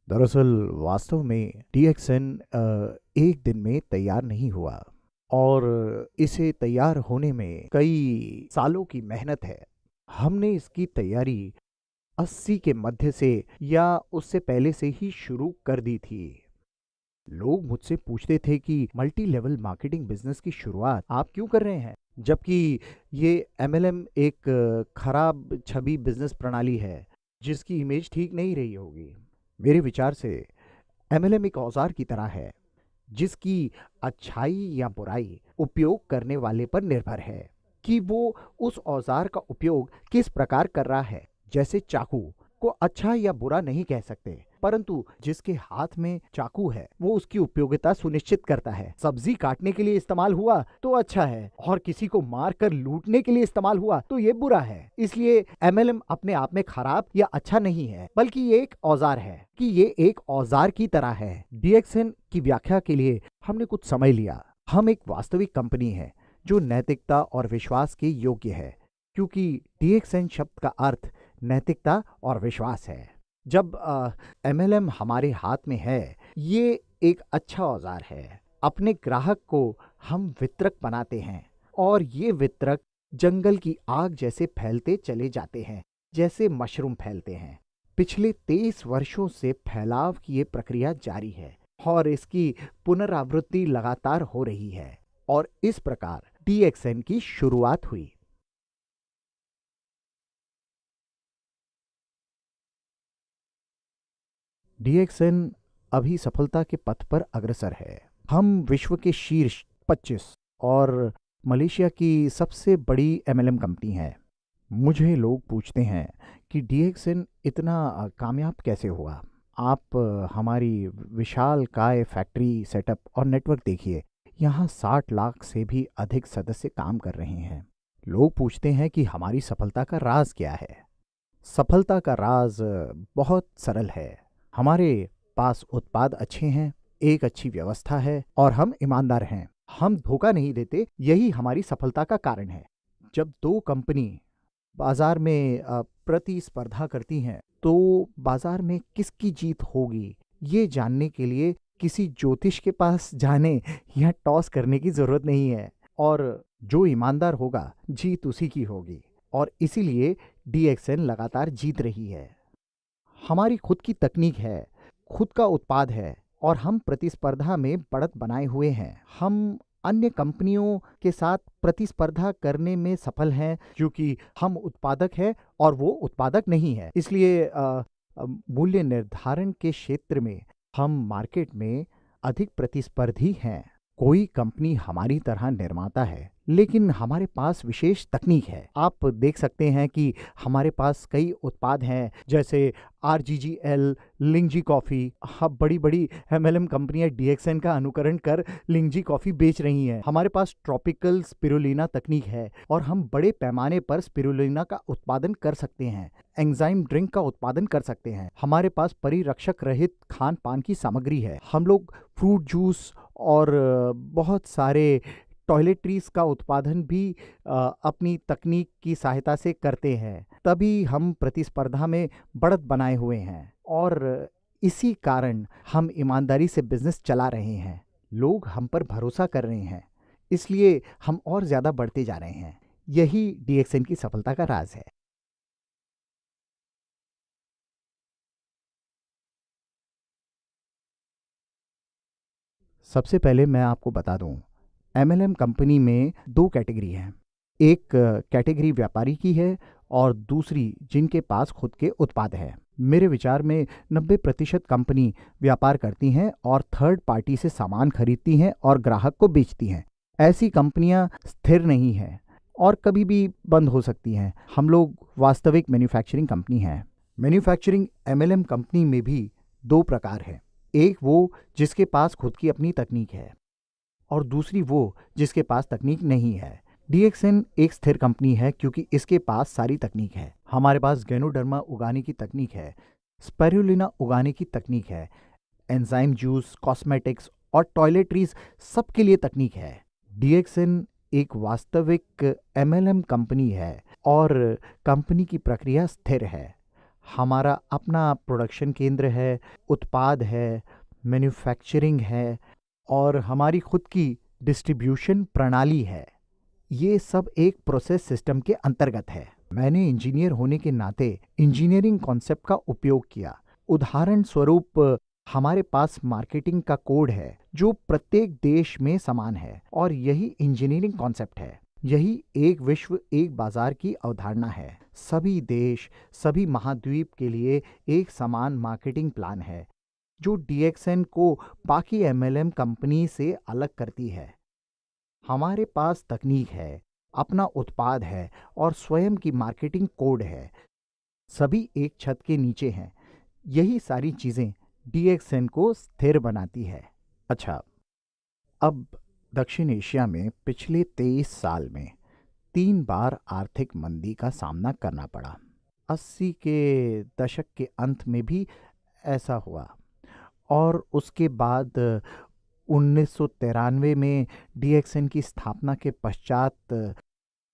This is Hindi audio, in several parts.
दरअसल वास्तव में डीएक्सएन एक दिन में तैयार नहीं हुआ और इसे तैयार होने में कई सालों की मेहनत है। हमने इसकी तैयारी 80 के मध्य से या उससे पहले से ही शुरू कर दी थी। लोग मुझसे पूछते थे कि मल्टी लेवल मार्केटिंग बिजनेस की शुरुआत आप क्यों कर रहे हैं, जबकि ये एमएलएम एक खराब छवि बिजनेस प्रणाली है जिसकी इमेज ठीक नहीं रही होगी। मेरे विचार से एमएलएम एक औजार की तरह है जिसकी अच्छाई या बुराई उपयोग करने वाले पर निर्भर है कि वो उस औजार का उपयोग किस प्रकार कर रहा है। जैसे चाकू को अच्छा या बुरा नहीं कह सकते, परंतु जिसके हाथ में चाकू है वो उसकी उपयोगिता सुनिश्चित करता है। सब्जी काटने के लिए इस्तेमाल हुआ तो अच्छा है और किसी को मार कर लूटने के लिए इस्तेमाल हुआ तो ये बुरा है। इसलिए एमएलएम अपने आप में खराब या अच्छा नहीं है, बल्कि ये एक औजार है कि ये एक औजार की तरह है। डीएक्सएन की व्याख्या के लिए हमने कुछ समय लिया। हम एक वास्तविक कंपनी है जो नैतिकता और विश्वास के योग्य है, क्योंकि डीएक्सएन शब्द का अर्थ नैतिकता और विश्वास है। जब एमएलएम हमारे हाथ में है, ये एक अच्छा औजार है। अपने ग्राहक को हम वितरक बनाते हैं और ये वितरक जंगल की आग जैसे फैलते चले जाते हैं, जैसे मशरूम फैलते हैं। पिछले 23 वर्षों से फैलाव की ये प्रक्रिया जारी है और इसकी पुनरावृत्ति लगातार हो रही है और इस प्रकार डीएक्सएन की शुरुआत हुई। डीएक्सएन अभी सफलता के पथ पर अग्रसर है। हम विश्व के शीर्ष 25 और मलेशिया की सबसे बड़ी एमएलएम कंपनी है। मुझे लोग पूछते हैं कि डीएक्सएन इतना कामयाब कैसे हुआ। आप हमारी विशाल काय फैक्ट्री सेटअप और नेटवर्क देखिए। यहाँ 60 लाख से भी अधिक सदस्य काम कर रहे हैं। लोग पूछते हैं कि हमारी सफलता का राज क्या है। सफलता का राज बहुत सरल है। हमारे पास उत्पाद अच्छे हैं, एक अच्छी व्यवस्था है और हम ईमानदार हैं। हम धोखा नहीं देते, यही हमारी सफलता का कारण है। जब दो कंपनी बाजार में प्रतिस्पर्धा करती हैं, तो बाजार में किसकी जीत होगी ये जानने के लिए किसी ज्योतिष के पास जाने या टॉस करने की जरूरत नहीं है। और जो ईमानदार होगा जीत उसी की होगी और इसीलिए डीएक्सएन लगातार जीत रही है। हमारी खुद की तकनीक है, खुद का उत्पाद है और हम प्रतिस्पर्धा में बढ़त बनाए हुए हैं। हम अन्य कंपनियों के साथ प्रतिस्पर्धा करने में सफल हैं क्योंकि हम उत्पादक हैं और वो उत्पादक नहीं है। इसलिए मूल्य निर्धारण के क्षेत्र में हम मार्केट में अधिक प्रतिस्पर्धी हैं। कोई कंपनी हमारी तरह निर्माता है, लेकिन हमारे पास विशेष तकनीक है। आप देख सकते हैं कि हमारे पास कई उत्पाद हैं, जैसे आरजीजीएल, लिंगजी कॉफ़ी। अब बड़ी बड़ी एमएलएम कंपनियां डीएक्सएन का अनुकरण कर लिंगजी कॉफ़ी बेच रही हैं। हमारे पास ट्रॉपिकल स्पिरुलिना तकनीक है और हम बड़े पैमाने पर स्पिरुलिना का उत्पादन कर सकते हैं। एंजाइम ड्रिंक का उत्पादन कर सकते हैं। हमारे पास परिरक्षक रहित खान पान की सामग्री है। हम लोग फ्रूट जूस और बहुत सारे टॉयलेटरीज का उत्पादन भी अपनी तकनीक की सहायता से करते हैं। तभी हम प्रतिस्पर्धा में बढ़त बनाए हुए हैं और इसी कारण हम ईमानदारी से बिजनेस चला रहे हैं। लोग हम पर भरोसा कर रहे हैं, इसलिए हम और ज़्यादा बढ़ते जा रहे हैं। यही डीएक्सएन की सफलता का राज है। सबसे पहले मैं आपको बता दूं, एमएलएम कंपनी में दो कैटेगरी हैं। एक कैटेगरी व्यापारी की है और दूसरी जिनके पास खुद के उत्पाद है। मेरे विचार में 90% कंपनी व्यापार करती हैं और थर्ड पार्टी से सामान खरीदती हैं और ग्राहक को बेचती हैं। ऐसी कंपनियां स्थिर नहीं हैं और कभी भी बंद हो सकती हैं। हम लोग वास्तविक मैन्युफैक्चरिंग कंपनी हैं। मैन्युफैक्चरिंग एमएलएम कंपनी में भी दो प्रकार हैं। एक वो जिसके पास खुद की अपनी तकनीक है और दूसरी वो जिसके पास तकनीक नहीं है। डीएक्सएन एक स्थिर कंपनी है क्योंकि इसके पास सारी तकनीक है। हमारे पास गैनोडर्मा उगाने की तकनीक है, स्पाइरुलिना उगाने की तकनीक है, एंजाइम जूस, कॉस्मेटिक्स और टॉयलेटरीज सबके लिए तकनीक है। डीएक्सएन एक वास्तविक एमएलएम कंपनी है और कंपनी की प्रक्रिया स्थिर है। हमारा अपना प्रोडक्शन केंद्र है, उत्पाद है, मैन्युफैक्चरिंग है और हमारी खुद की डिस्ट्रीब्यूशन प्रणाली है। ये सब एक प्रोसेस सिस्टम के अंतर्गत है। मैंने इंजीनियर होने के नाते इंजीनियरिंग कॉन्सेप्ट का उपयोग किया। उदाहरण स्वरूप, हमारे पास मार्केटिंग का कोड है जो प्रत्येक देश में समान है और यही इंजीनियरिंग कॉन्सेप्ट है। यही एक विश्व एक बाजार की अवधारणा है। सभी देश, सभी महाद्वीप के लिए एक समान मार्केटिंग प्लान है जो डीएक्सएन को बाकी एमएलएम कंपनी से अलग करती है। हमारे पास तकनीक है, अपना उत्पाद है और स्वयं की मार्केटिंग कोड है। सभी एक छत के नीचे हैं। यही सारी चीजें डीएक्सएन को स्थिर बनाती है। अच्छा, अब दक्षिण एशिया में पिछले 23 साल में 3 बार आर्थिक मंदी का सामना करना पड़ा। 80 के दशक के अंत में भी ऐसा हुआ और उसके बाद 1993 में डीएक्सएन की स्थापना के पश्चात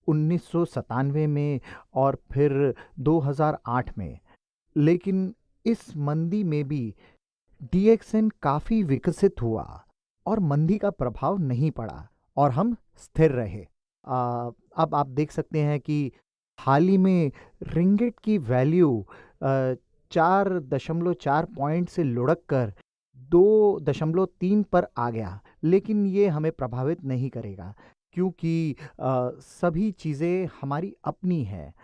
1997 में और फिर 2008 में। लेकिन इस मंदी में भी डीएक्सएन काफी विकसित हुआ और मंदी का प्रभाव नहीं पड़ा और हम स्थिर रहे। अब आप देख सकते हैं कि हाल ही में रिंगिट की वैल्यू 4.4 पॉइंट से लुढ़क कर 2.3 पर आ गया। लेकिन ये हमें प्रभावित नहीं करेगा क्योंकि सभी चीज़ें हमारी अपनी हैं।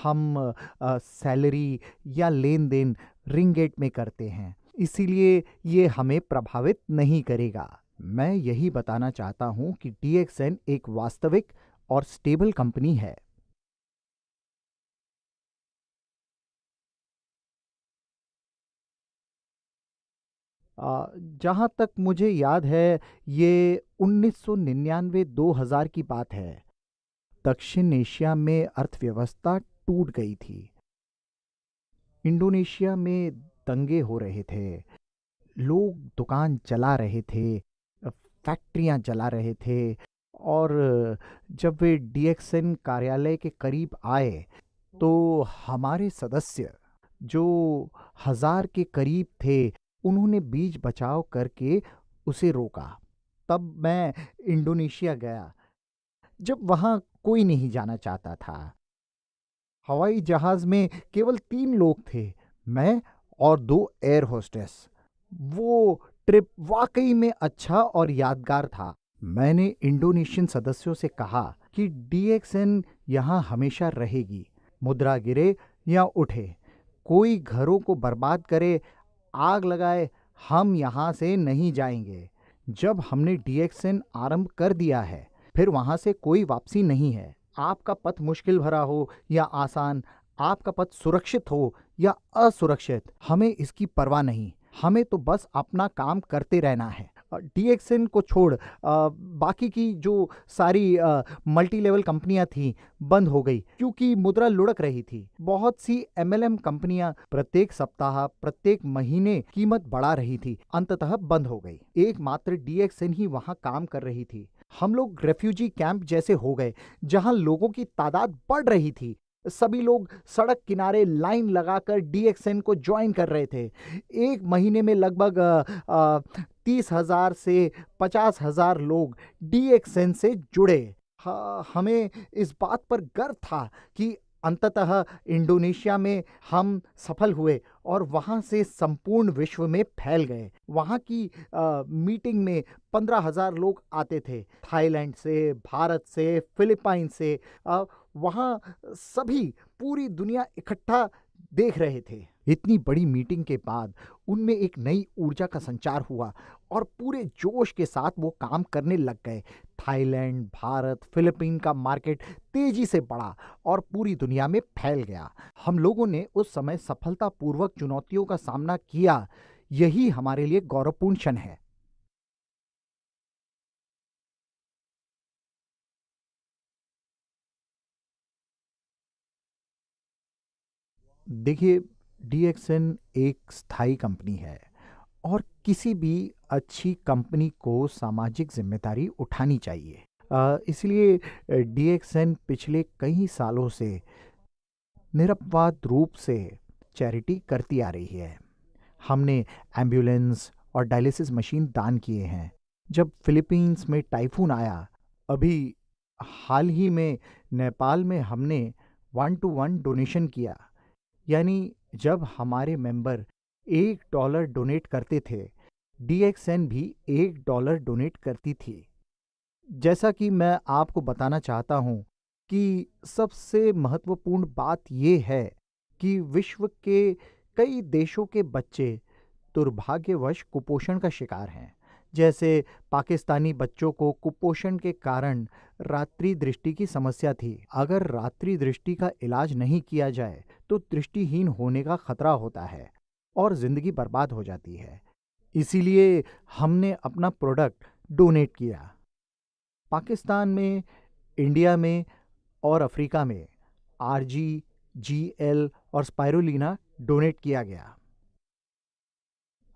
हम सैलरी या लेन देन रिंगिट में करते हैं, इसीलिए ये हमें प्रभावित नहीं करेगा। मैं यही बताना चाहता हूं कि डीएक्सएन एक वास्तविक और स्टेबल कंपनी है। जहां तक मुझे याद है, ये 1999-2000 की बात है। दक्षिण एशिया में अर्थव्यवस्था टूट गई थी। इंडोनेशिया में दंगे हो रहे थे, लोग दुकान चला रहे थे, फैक्ट्रियां जला रहे थे और जब वे डीएक्सएन कार्यालय के करीब आए तो हमारे सदस्य, जो 1000 के करीब थे, उन्होंने बीच बचाव करके उसे रोका। तब मैं इंडोनेशिया गया जब वहां कोई नहीं जाना चाहता था। हवाई जहाज में केवल 3 लोग थे, मैं और 2 एयर होस्टेस। वो ट्रिप वाकई में अच्छा और यादगार था। मैंने इंडोनेशियन सदस्यों से कहा कि डीएक्सएन यहाँ हमेशा रहेगी। मुद्रा गिरे या उठे, कोई घरों को बर्बाद करे, आग लगाए, हम यहाँ से नहीं जाएंगे। जब हमने डीएक्सएन आरंभ कर दिया है, फिर वहाँ से कोई वापसी नहीं है। आपका पथ मुश्किल भरा हो या आसान, आपका पथ सुरक्षित हो या असुरक्षित, हमें इसकी परवाह नहीं। हमें तो बस अपना काम करते रहना है। डीएक्सएन को छोड़ बाकी की जो सारी मल्टी लेवल कंपनियां थी बंद हो गई क्योंकि मुद्रा लुढ़क रही थी। बहुत सी एमएलएम कंपनियां प्रत्येक सप्ताह, प्रत्येक महीने कीमत बढ़ा रही थी, अंततः बंद हो गई। एकमात्र डीएक्सएन ही वहां काम कर रही थी। हम लोग रेफ्यूजी कैंप जैसे हो गए जहां लोगों की तादाद बढ़ रही थी। सभी लोग सड़क किनारे लाइन लगाकर डीएक्सएन को ज्वाइन कर रहे थे। एक महीने में लगभग 30,000 से 50,000 लोग डीएक्सएन से जुड़े। हमें इस बात पर गर्व था कि अंततः इंडोनेशिया में हम सफल हुए और वहाँ से संपूर्ण विश्व में फैल गए। वहाँ की मीटिंग में 15,000 लोग आते थे, थाईलैंड से, भारत से, फिलीपाइन से। वहाँ सभी, पूरी दुनिया इकट्ठा देख रहे थे। इतनी बड़ी मीटिंग के बाद उनमें एक नई ऊर्जा का संचार हुआ और पूरे जोश के साथ वो काम करने लग गए। थाईलैंड, भारत, फिलीपीन का मार्केट तेजी से बढ़ा और पूरी दुनिया में फैल गया। हम लोगों ने उस समय सफलतापूर्वक चुनौतियों का सामना किया। यही हमारे लिए गौरवपूर्ण क्षण है। देखिए, डीएक्सएन एक स्थायी कंपनी है और किसी भी अच्छी कंपनी को सामाजिक जिम्मेदारी उठानी चाहिए। इसलिए डीएक्सएन पिछले कई सालों से निरपवाद रूप से चैरिटी करती आ रही है। हमने एम्बुलेंस और डायलिसिस मशीन दान किए हैं। जब फिलीपींस में टाइफून आया, अभी हाल ही में नेपाल में हमने 1-to-1 डोनेशन किया। यानी जब हमारे मेंबर $1 डोनेट करते थे, DXN भी $1 डोनेट करती थी। जैसा कि मैं आपको बताना चाहता हूं कि सबसे महत्वपूर्ण बात यह है कि विश्व के कई देशों के बच्चे दुर्भाग्यवश कुपोषण का शिकार हैं। जैसे पाकिस्तानी बच्चों को कुपोषण के कारण रात्रि दृष्टि की समस्या थी। अगर रात्रि दृष्टि का इलाज नहीं किया जाए तो दृष्टिहीन होने का खतरा होता है और जिंदगी बर्बाद हो जाती है। इसीलिए हमने अपना प्रोडक्ट डोनेट किया। पाकिस्तान में, इंडिया में और अफ्रीका में RG, GL और स्पाइरुलिना डोनेट किया गया।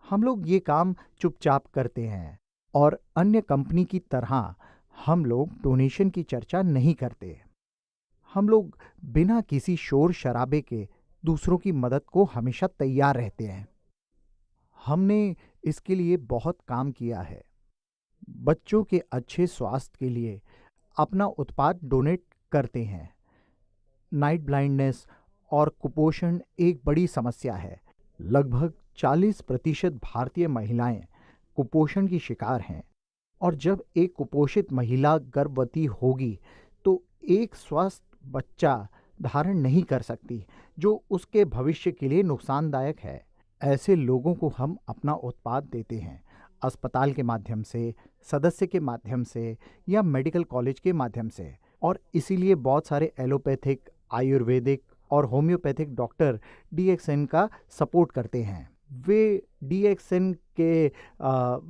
हम लोग ये काम चुपचाप करते हैं और अन्य कंपनी की तरह हम लोग डोनेशन की चर्चा नहीं करते। हम लोग बिना किसी शोर शराबे के दूसरों की मदद को हमेशा तैयार रहते हैं। हमने इसके लिए बहुत काम किया है। बच्चों के अच्छे स्वास्थ्य के लिए अपना उत्पाद डोनेट करते हैं। नाइट ब्लाइंडनेस और कुपोषण एक बड़ी समस्या है। लगभग 40% भारतीय महिलाएं कुपोषण की शिकार हैं और जब एक कुपोषित महिला गर्भवती होगी तो एक स्वस्थ बच्चा धारण नहीं कर सकती, जो उसके भविष्य के लिए नुकसानदायक है। ऐसे लोगों को हम अपना उत्पाद देते हैं, अस्पताल के माध्यम से, सदस्य के माध्यम से या मेडिकल कॉलेज के माध्यम से। और इसीलिए बहुत सारे एलोपैथिक, आयुर्वेदिक और होम्योपैथिक डॉक्टर DXN का सपोर्ट करते हैं। वे DXN के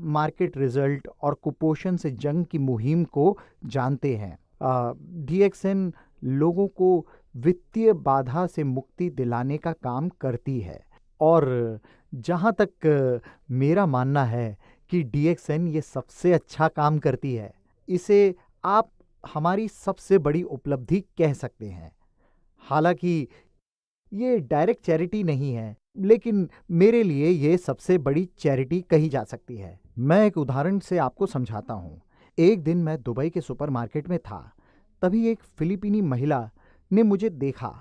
मार्केट रिजल्ट और कुपोषण से जंग की मुहिम को जानते हैं। DXN लोगों को वित्तीय बाधा से मुक्ति दिलाने का काम करती है और जहाँ तक मेरा मानना है कि DXN ये सबसे अच्छा काम करती है, इसे आप हमारी सबसे बड़ी उपलब्धि कह सकते हैं। हालांकि ये डायरेक्ट चैरिटी नहीं है, लेकिन मेरे लिए ये सबसे बड़ी चैरिटी कही जा सकती है। मैं एक उदाहरण से आपको समझाता हूँ। एक दिन मैं दुबई के सुपरमार्केट में था, तभी एक फिलीपीनी महिला ने मुझे देखा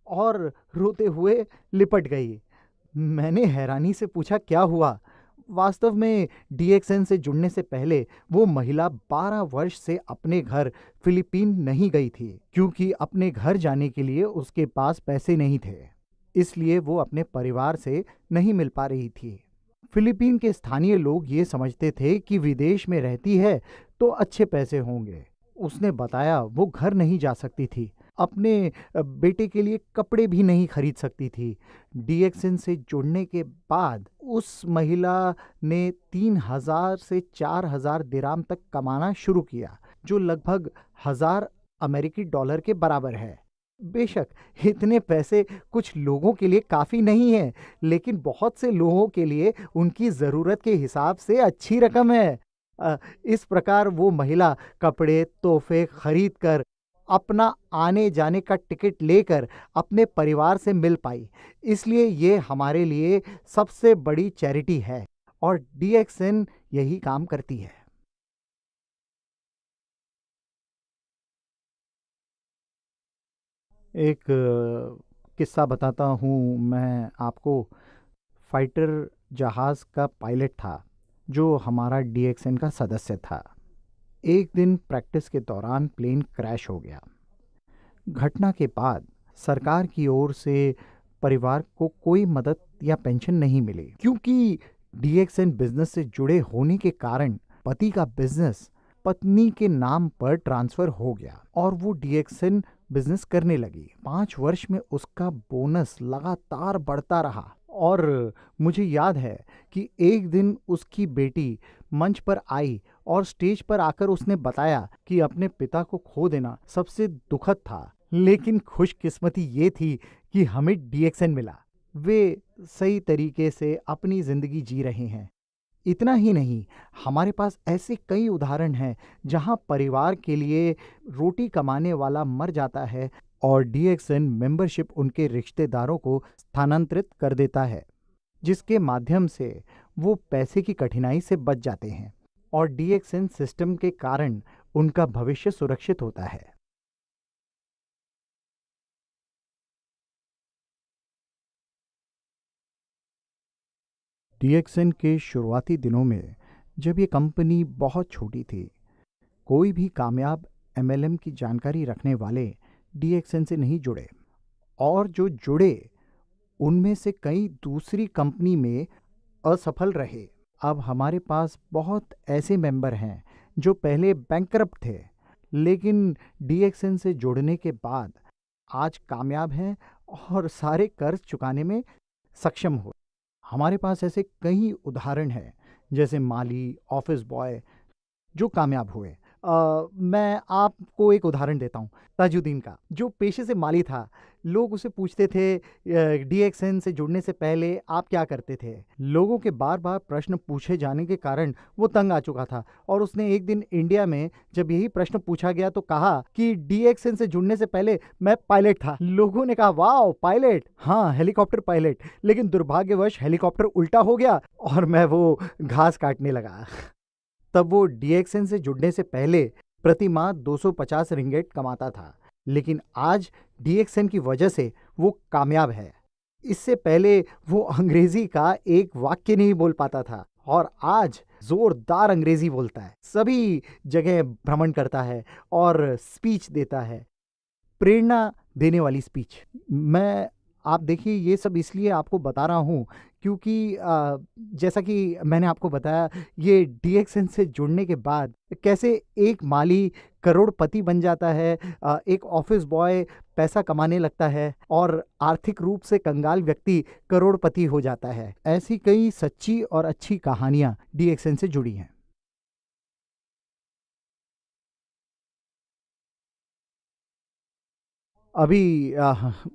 और रोते हुए लिपट गई। मैंने हैरानी से पूछा, क्या हुआ? वास्तव में DXN से जुड़ने से पहले वो महिला 12 वर्ष से अपने घर फिलीपीन नहीं गई थी, क्योंकि अपने घर जाने के लिए उसके पास पैसे नहीं थे। इसलिए वो अपने परिवार से नहीं मिल पा रही थी। फिलीपीन के स्थानीय लोग ये समझते थे कि विदेश में रहती है तो अच्छे पैसे होंगे। उसने बताया वो घर नहीं जा सकती थी, अपने बेटे के लिए कपड़े भी नहीं खरीद सकती थी। DXN से जुड़ने के बाद उस महिला ने 3,000 से 4,000 दिराम तक कमाना शुरू किया, जो लगभग $1,000 के बराबर है। बेशक इतने पैसे कुछ लोगों के लिए काफ़ी नहीं है, लेकिन बहुत से लोगों के लिए उनकी ज़रूरत के हिसाब से अच्छी रकम है। इस प्रकार वो महिला कपड़े, तोहफे खरीद कर, अपना आने जाने का टिकट लेकर अपने परिवार से मिल पाई। इसलिए ये हमारे लिए सबसे बड़ी चैरिटी है और DXN यही काम करती है। एक किस्सा बताता हूँ मैं आपको। फाइटर जहाज़ का पायलट था जो हमारा DXN का सदस्य था। एक दिन प्रैक्टिस के दौरान प्लेन क्रैश हो गया। घटना के बाद सरकार की ओर से परिवार को कोई मदद या पेंशन नहीं मिली, क्योंकि DXN बिजनेस से जुड़े होने के कारण पति का बिजनेस पत्नी के नाम पर ट्रांसफर हो गया और वो DXN बिजनेस करने लगी। 5 वर्ष में उसका बोनस लगातार बढ़ता रहा और मुझे याद है कि एक दिन उसकी बेटी मंच पर आई और स्टेज पर आकर उसने बताया कि अपने पिता को खो देना सबसे दुखद था, लेकिन खुशकिस्मती ये थी कि हमें DXN मिला। वे सही तरीके से अपनी जिंदगी जी रहे हैं। इतना ही नहीं, हमारे पास ऐसे कई उदाहरण हैं जहां परिवार के लिए रोटी कमाने वाला मर जाता है और DXN मेंबरशिप उनके रिश्तेदारों को स्थानांतरित कर देता है, जिसके माध्यम से वो पैसे की कठिनाई से बच जाते हैं और DXN सिस्टम के कारण उनका भविष्य सुरक्षित होता है। DXN के शुरुआती दिनों में जब ये कंपनी बहुत छोटी थी, कोई भी कामयाब MLM की जानकारी रखने वाले DXN से नहीं जुड़े, और जो जुड़े उनमें से कई दूसरी कंपनी में असफल रहे। अब हमारे पास बहुत ऐसे मेंबर हैं जो पहले बैंकरप्ट थे, लेकिन DXN से जुड़ने के बाद आज कामयाब हैं और सारे कर्ज चुकाने में सक्षम हो। हमारे पास ऐसे कई उदाहरण हैं, जैसे माली, ऑफिस बॉय जो कामयाब हुए। मैं आपको एक उदाहरण देता हूँ, ताजुद्दीन का, जो पेशे से माली था। लोग उसे पूछते थे DXN से जुड़ने से पहले आप क्या करते थे। लोगों के बार बार प्रश्न पूछे जाने के कारण वो तंग आ चुका था, और उसने एक दिन इंडिया में जब यही प्रश्न पूछा गया तो कहा कि DXN से जुड़ने से पहले मैं पायलट था। लोगों ने कहा, वाह पायलट, हाँ हेलीकॉप्टर पायलट। लेकिन दुर्भाग्यवश हेलीकॉप्टर उल्टा हो गया और मैं वो घास काटने लगा। तब वो DXN से जुड़ने से पहले प्रति माह 250 रिंगेट कमाता था, लेकिन आज DXN की वजह से वो कामयाब है। इससे पहले वो अंग्रेजी का एक वाक्य नहीं बोल पाता था, और आज जोरदार अंग्रेजी बोलता है, सभी जगह भ्रमण करता है और स्पीच देता है, प्रेरणा देने वाली स्पीच। आप देखिए, ये सब इसलिए आपको बता रहा हूँ क्योंकि जैसा कि मैंने आपको बताया, ये DXN से जुड़ने के बाद कैसे एक माली करोड़पति बन जाता है, एक ऑफिस बॉय पैसा कमाने लगता है, और आर्थिक रूप से कंगाल व्यक्ति करोड़पति हो जाता है। ऐसी कई सच्ची और अच्छी कहानियाँ DXN से जुड़ी हैं। अभी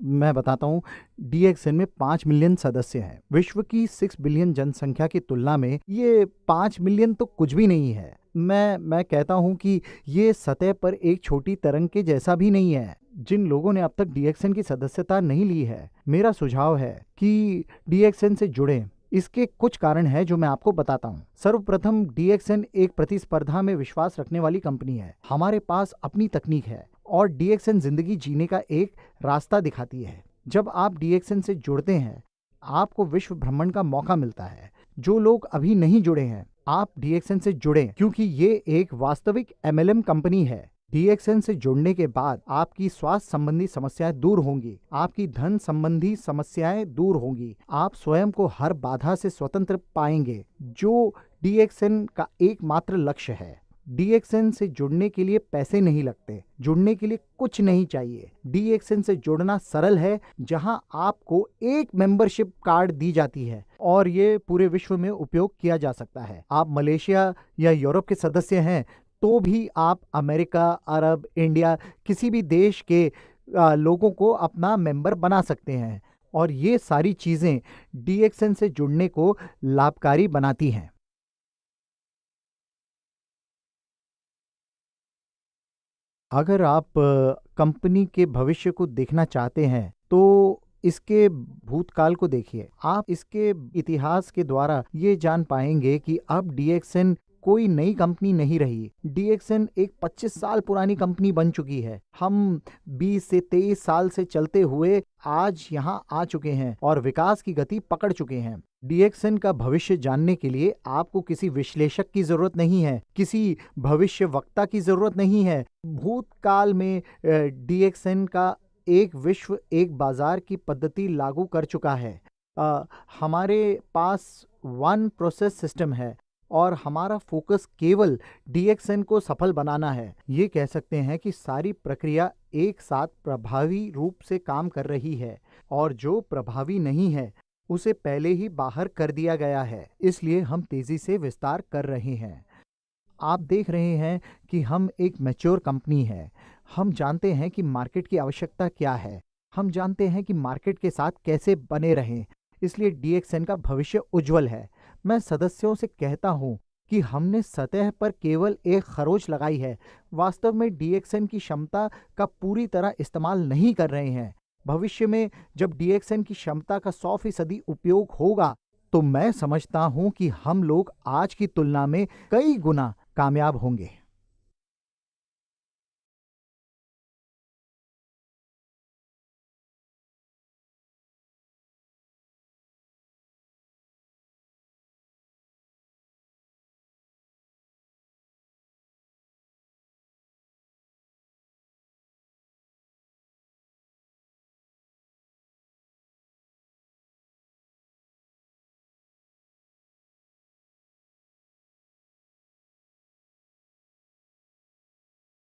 मैं बताता हूँ, DXN में 5 मिलियन सदस्य हैं। विश्व की 6 बिलियन जनसंख्या की तुलना में ये 5 मिलियन तो कुछ भी नहीं है। मैं कहता हूँ कि ये सतह पर एक छोटी तरंग के जैसा भी नहीं है। जिन लोगों ने अब तक DXN की सदस्यता नहीं ली है, मेरा सुझाव है कि DXN से जुड़ें। इसके कुछ कारण हैं जो मैं आपको बताता हूँ। सर्वप्रथम, DXN एक प्रतिस्पर्धा में विश्वास रखने वाली कंपनी है। हमारे पास अपनी तकनीक है, और DXN जिंदगी जीने का एक रास्ता दिखाती है। जब आप DXN से जुड़ते हैं, आपको विश्व भ्रमण का मौका मिलता है। जो लोग अभी नहीं जुड़े हैं, आप DXN से जुड़ें, क्योंकि ये एक वास्तविक MLM कंपनी है। DXN से जुड़ने के बाद आपकी स्वास्थ्य संबंधी समस्याएं दूर होंगी, आपकी धन संबंधी समस्याएं दूर होंगी, आप स्वयं को हर बाधा से स्वतंत्र पाएंगे, जो DXN का एकमात्र लक्ष्य है। DXN से जुड़ने के लिए पैसे नहीं लगते, जुड़ने के लिए कुछ नहीं चाहिए। DXN से जुड़ना सरल है, जहां आपको एक मेंबरशिप कार्ड दी जाती है और ये पूरे विश्व में उपयोग किया जा सकता है। आप मलेशिया या यूरोप के सदस्य हैं तो भी आप अमेरिका, अरब, इंडिया, किसी भी देश के लोगों को अपना मेंबर बना सकते हैं, और ये सारी चीजें DXN से जुड़ने को लाभकारी बनाती हैं। अगर आप कंपनी के भविष्य को देखना चाहते हैं तो इसके भूतकाल को देखिए। आप इसके इतिहास के द्वारा ये जान पाएंगे कि अब DXN कोई नई कंपनी नहीं रही। DXN एक 25 साल पुरानी कंपनी बन चुकी है। हम 20 से 23 साल से चलते हुए आज यहाँ आ चुके हैं और विकास की गति पकड़ चुके हैं। DXN का भविष्य जानने के लिए आपको किसी विश्लेषक की जरूरत नहीं है, किसी भविष्य वक्ता की जरूरत नहीं है। भूतकाल में DXN का एक विश्व एक बाजार की पद्धति लागू कर चुका है। हमारे पास वन प्रोसेस सिस्टम है और हमारा फोकस केवल DXN को सफल बनाना है। ये कह सकते हैं कि सारी प्रक्रिया एक साथ प्रभावी रूप से काम कर रही है, और जो प्रभावी नहीं है उसे पहले ही बाहर कर दिया गया है। इसलिए हम तेजी से विस्तार कर रहे हैं। आप देख रहे हैं कि हम एक मैच्योर कंपनी है। हम जानते हैं कि मार्केट की आवश्यकता क्या है, हम जानते हैं कि मार्केट के साथ कैसे बने रहें। इसलिए DXN का भविष्य उज्जवल है। मैं सदस्यों से कहता हूं कि हमने सतह पर केवल एक खरोच लगाई है, वास्तव में डीएक्सएन की क्षमता का पूरी तरह इस्तेमाल नहीं कर रहे हैं। भविष्य में जब डीएक्सएन की क्षमता का 100% उपयोग होगा तो मैं समझता हूं कि हम लोग आज की तुलना में कई गुना कामयाब होंगे।